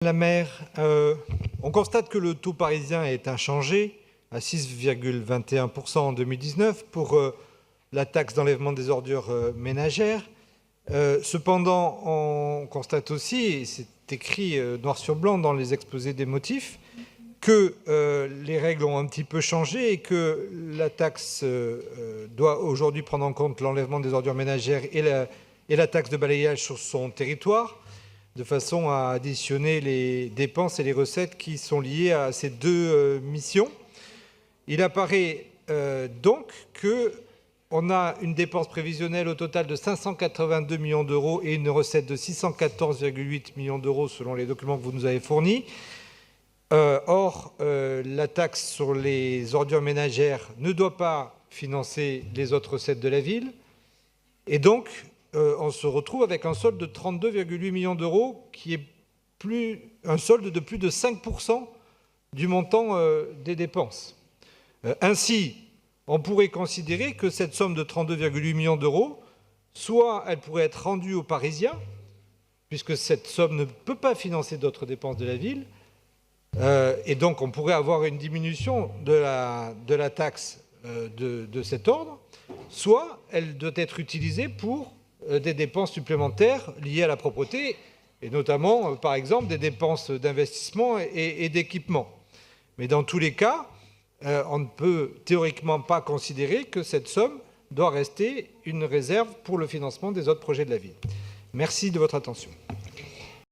La maire, on constate que le taux parisien est inchangé à 6,21% en 2019 pour la taxe d'enlèvement des ordures ménagères. Cependant, on constate aussi, et c'est écrit noir sur blanc dans les exposés des motifs, que les règles ont un petit peu changé et que la taxe doit aujourd'hui prendre en compte l'enlèvement des ordures ménagères et la taxe de balayage sur son territoire, de façon à additionner les dépenses et les recettes qui sont liées à ces deux missions. Il apparaît donc qu'on a une dépense prévisionnelle au total de 582 millions d'euros et une recette de 614,8 millions d'euros selon les documents que vous nous avez fournis. Or, la taxe sur les ordures ménagères ne doit pas financer les autres recettes de la ville. Et donc, on se retrouve avec un solde de 32,8 millions d'euros, qui est un solde de plus de 5% du montant des dépenses. Ainsi, on pourrait considérer que cette somme de 32,8 millions d'euros, soit elle pourrait être rendue aux Parisiens, puisque cette somme ne peut pas financer d'autres dépenses de la ville, et donc on pourrait avoir une diminution de la taxe de cet ordre, soit elle doit être utilisée pour des dépenses supplémentaires liées à la propreté, et notamment, par exemple, des dépenses d'investissement et d'équipement. Mais dans tous les cas, on ne peut théoriquement pas considérer que cette somme doit rester une réserve pour le financement des autres projets de la ville. Merci de votre attention.